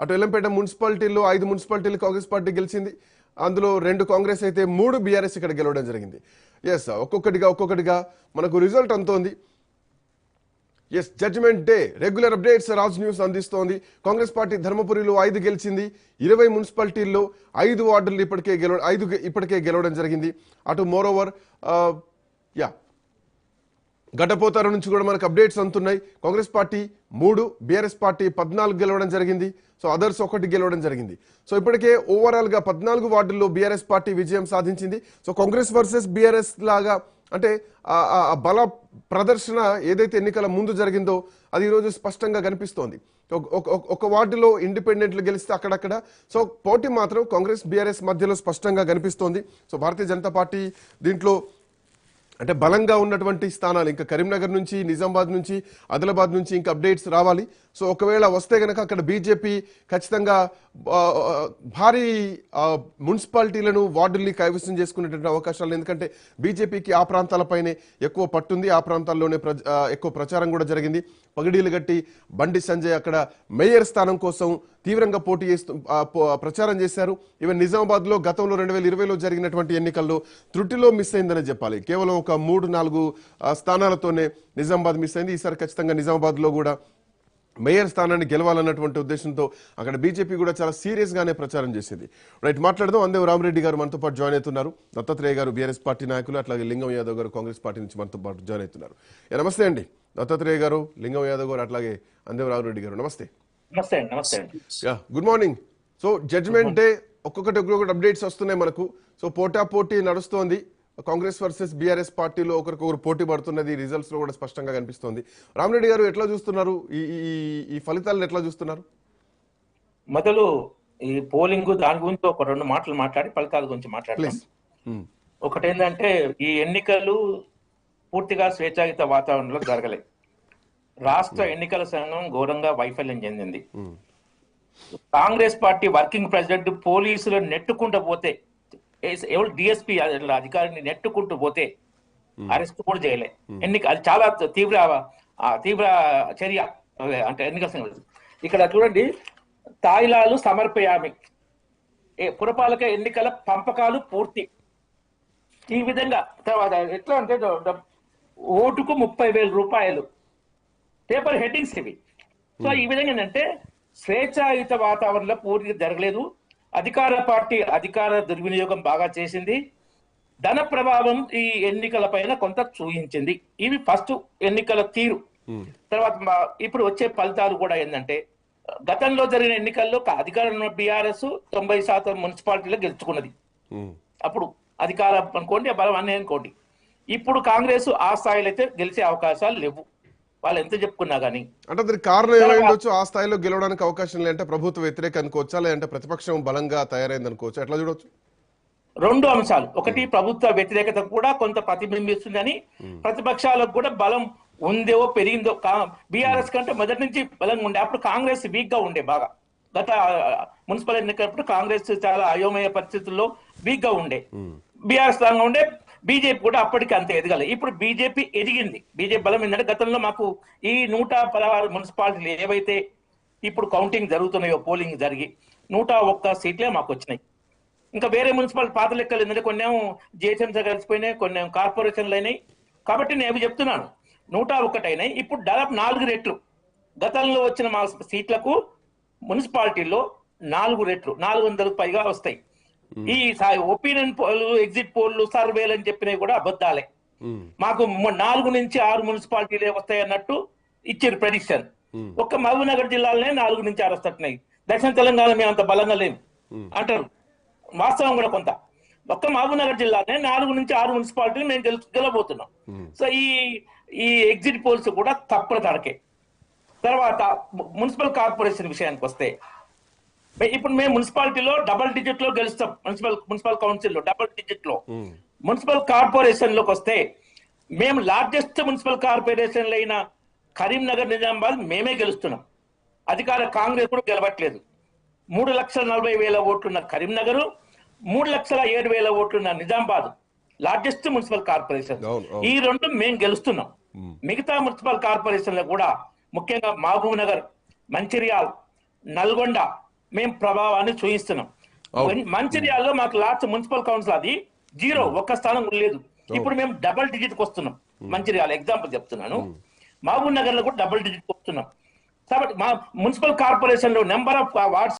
అటు ఎల్లంపేట మున్సిపాలిటీలో 5 మున్సిపాలిటీలు కాంగ్రెస్ పార్టీ గెలిచింది. అందులో 2 కాంగ్రెస్ అయితే 3 బీఆర్ఎస్ ఇక్కడ గెలవడం జరిగింది. ఎస్, ఒక్కొక్కటిగా మనకు రిజల్ట్ అంతోంది. Yes, judgement day regular updates Raj news అందిస్తోంది. కాంగ్రెస్ పార్టీ ధర్మపురిలో 5 గెలిచింది. 20 మున్సిపాలిటీల్లో 5 వార్డులు ఇప్పటికే గెలవడం జరిగింది. అటు మోరోవర్ గడ్డపోతార నుంచి కూడా మనకు అప్డేట్స్ అందుతున్నాయి. కాంగ్రెస్ పార్టీ 3, బీఆర్ఎస్ పార్టీ 14 గెలవడం జరిగింది. సో అదర్స్ 1 గెలవడం జరిగింది. సో ఇప్పటికే ఓవరాల్ గా 14 వార్డుల్లో బీఆర్ఎస్ పార్టీ విజయం సాధించింది. సో కాంగ్రెస్ వర్సెస్ బీఆర్ఎస్ లాగా అంటే బల ప్రదర్శన ఏదైతే ఎన్నికల ముందు జరిగిందో అది ఈరోజు స్పష్టంగా కనిపిస్తోంది. ఒక వార్డులో ఇండిపెండెంట్లు గెలిస్తే అక్కడక్కడ సో పోటీ మాత్రం కాంగ్రెస్ బీఆర్ఎస్ మధ్యలో స్పష్టంగా కనిపిస్తోంది. సో భారతీయ జనతా పార్టీ దీంట్లో అంటే బలంగా ఉన్నటువంటి స్థానాలు ఇంకా కరీంనగర్ నుంచి, నిజామాబాద్ నుంచి, ఆదిలాబాద్ నుంచి ఇంకా అప్డేట్స్ రావాలి. సో ఒకవేళ వస్తే కనుక అక్కడ బీజేపీ ఖచ్చితంగా భారీ మున్సిపాలిటీలను, వార్డుల్ని కైవసం చేసుకునేటువంటి అవకాశాలు. ఎందుకంటే బీజేపీకి ఆ ప్రాంతాలపైనే ఎక్కువ పట్టుంది. ఆ ప్రాంతాల్లోనే ఎక్కువ ప్రచారం కూడా జరిగింది. పగిడీలు గట్టి బండి సంజయ్ అక్కడ మేయర్ స్థానం కోసం తీవ్రంగా పోటీ చేస్తూ ప్రచారం చేశారు. ఈవెన్ నిజామాబాద్ లో గతంలో 2020లో జరిగినటువంటి ఎన్నికల్లో త్రుటిలో మిస్ అయిందని చెప్పాలి. కేవలం ఒక 3-4 స్థానాలతోనే నిజామాబాద్ మిస్ అయింది. ఈసారి ఖచ్చితంగా నిజామాబాద్ లో కూడా మేయర్ స్థానాన్ని గెలవాలన్నటువంటి ఉద్దేశంతో అక్కడ బీజేపీ కూడా చాలా సీరియస్ గానే ప్రచారం చేసింది. రైట్, మాట్లాడదాం. అందేవ్ రామరెడ్డి గారు మనతో పాటు జాయిన్ అవుతున్నారు. దత్తాత్రేయ గారు బీఆర్ఎస్ పార్టీ నాయకులు, అట్లాగే లింగం యాదవ్ గారు కాంగ్రెస్ పార్టీ నుంచి మనతో పాటు జాయిన్ అవుతున్నారు. నమస్తే అండి దత్తాత్రేయ గారు, లింగం యాదవ్ గారు, అట్లాగే అందేవ్ రామరెడ్డి గారు. నమస్తే. Good morning. So judgement day ఒక్కొక్కటి అప్డేట్స్ వస్తున్నాయి మనకు. సో పోటీ నడుస్తోంది. కాంగ్రెస్ వర్సెస్ బీఆర్ఎస్ పార్టీలో ఒకరికొకరు పోటీ పడుతున్నది రిజల్ట్స్ లో కూడా స్పష్టంగా కనిపిస్తోంది. రామరెడ్డి గారు ఎట్లా చూస్తున్నారు ఈ ఫలితాలను, ఎట్లా చూస్తున్నారు? మొదలు ఈ పోలింగ్ దాని గురించి ఒక 2 మాటలు మాట్లాడి ఫలితాల గురించి మాట్లాడతాం. ఒకటేంటంటే ఈ ఎన్నికలు పూర్తిగా స్వేచ్ఛాయుత వాతావరణంలో జరగలేదు. రాష్ట్ర ఎన్నికల సంఘం ఘోరంగా వైఫల్యం చెందింది. కాంగ్రెస్ పార్టీ వర్కింగ్ ప్రెసిడెంట్ పోలీసులు నెట్టుకుంటూ పోతే, ఎవరు డిఎస్పీ అధికారిని నెట్టుకుంటూ పోతే అరెస్ట్ కూడా చేయలే. అది చాలా తీవ్ర చర్య. అంటే ఎన్నికల సంఘం ఇక్కడ చూడండి, తాయిలాలు సమర్పయామి, పురపాలక ఎన్నికల పంపకాలు పూర్తి. ఈ విధంగా తర్వాత ఎట్లా అంటే ఓటుకు 30,000 రూపాయలు పేపర్ హెడ్డింగ్స్ ఇవి. సో ఈ విధంగా ఏంటంటే స్వేచ్ఛాయుత వాతావరణంలో పూర్తిగా జరగలేదు. అధికార పార్టీ అధికార దుర్వినియోగం బాగా చేసింది. ధన ప్రభావం ఈ ఎన్నికల పైన కొంత చూపించింది. ఇవి ఫస్ట్ ఎన్నికల తీరు. తర్వాత ఇప్పుడు వచ్చే ఫలితాలు కూడా ఏంటంటే, గతంలో జరిగిన ఎన్నికల్లో అధికారంలో బీఆర్ఎస్ 90% మున్సిపాలిటీలో గెలుచుకున్నది. అప్పుడు అధికారం అనుకోండి, బలం అన్నీ అనుకోండి. ఇప్పుడు కాంగ్రెస్ ఆ స్థాయిలో అయితే గెలిచే అవకాశాలు లేవు, వాళ్ళు ఎంత చెప్పుకున్నా గానీ. అంటే దానికి కారణం ఏమైండొచ్చు? ఆ స్థాయిలో గెలవడానికి అవకాశం లేదంటే ప్రభుత్వ వ్యతిరేక అనుకోవచ్చా, లేదంటే ప్రతిపక్షం బలంగా తయారైంది అనుకోవచ్చు? ఎట్లా చూడొచ్చు? 2 అంశాలు. ఒకటి, ప్రభుత్వ వ్యతిరేకత కూడా కొంత ప్రతిబింబిస్తుందని, ప్రతిపక్షాలకు కూడా బలం ఉందో పెరిగిందో. బీఆర్ఎస్ కంటే మొదటి నుంచి బలంగా ఉండే, అప్పుడు కాంగ్రెస్ వీక్ గా ఉండే బాగా. గత మున్సిపల్ ఎన్నికలప్పుడు కాంగ్రెస్ చాలా అయోమయ పరిస్థితుల్లో వీక్ గా ఉండే, బీఆర్ఎస్ బలంగా ఉండే. బీజేపీ కూడా అప్పటికి అంత ఎదగల. ఇప్పుడు బీజేపీ ఎదిగింది. బీజేపీ బలం ఏంటంటే, గతంలో మాకు ఈ 116 మున్సిపాలిటీలు ఏవైతే ఇప్పుడు కౌంటింగ్ జరుగుతున్నాయో, పోలింగ్ జరిగి 101 సీట్లే మాకు వచ్చినాయి. ఇంకా వేరే మున్సిపాలిటీ పాత లెక్కలు ఏంటంటే కొన్నేమో జిహెచ్ఎంసీ కలిసిపోయినాయి, కొన్నేమో కార్పొరేషన్లు అయినాయి. కాబట్టి నేను చెప్తున్నాను 101 అయినాయి. ఇప్పుడు దాదాపు 4 రెట్లు గతంలో వచ్చిన మా సీట్లకు మున్సిపాలిటీల్లో 4 రెట్లు 400కు పైగా వస్తాయి. ఈ ఒపీనియన్ పోల్, ఎగ్జిట్ పోల్లు, సర్వేలు అని చెప్పినవి కూడా అబద్ధాలే. మాకు 4 నుంచి 6 మున్సిపాలిటీలే వస్తాయి అన్నట్టు ఇచ్చారు ప్రెడిక్షన్. ఒక్క మహబూబ్నగర్ జిల్లాలోనే 4 నుంచి 6 వస్తున్నాయి. దక్షిణ తెలంగాణ మేము అంత బలంగా లేము అంటారు. వాస్తవం కూడా కొంత. ఒక్క మహబూబ్నగర్ జిల్లానే 4 నుంచి 6 మున్సిపాలిటీలు మేము గెలవబోతున్నాం. సో ఈ ఎగ్జిట్ పోల్స్ కూడా తప్పుల తడకే. తర్వాత మున్సిపల్ కార్పొరేషన్ విషయానికి వస్తే, ఇప్పుడు మేము మున్సిపాలిటీలో డబుల్ డిజిట్ లో గెలుస్తాం. మున్సిపల్ కౌన్సిల్ లో డబుల్ డిజిట్ లో. మున్సిపల్ కార్పొరేషన్ లోకి వస్తే మేము లార్జెస్ట్ మున్సిపల్ కార్పొరేషన్లు అయిన కరీంనగర్, నిజామాబాద్ మేమే గెలుస్తున్నాం. అధికార కాంగ్రెస్ కూడా గెలవట్లేదు. 3,40,000 ఓట్లున్న కరీంనగర్, 3,07,000 ఓట్లున్న నిజామాబాద్ లార్జెస్ట్ మున్సిపల్ కార్పొరేషన్. ఈ 2 మేము గెలుస్తున్నాం. మిగతా మున్సిపల్ కార్పొరేషన్లు కూడా ముఖ్యంగా మహబూబ్ నగర్, మంచిర్యాల్, నల్గొండ, మేము ప్రభావాన్ని చూపిస్తున్నాం. మంచిర్యాలలో మాకు లాస్ట్ మున్సిపల్ కౌన్సిల్ అది 0, ఒక్క స్థానం లేదు. ఇప్పుడు మేము డబల్ డిజిట్ కి వస్తున్నాం. మంచిర్యాల ఎగ్జాంపుల్ చెప్తున్నాను. మహబూబ్ నగర్ లో కూడా డబల్ డిజిట్ వస్తున్నాం. కాబట్టి మా మున్సిపల్ కార్పొరేషన్ లో నెంబర్ ఆఫ్ వార్డ్స్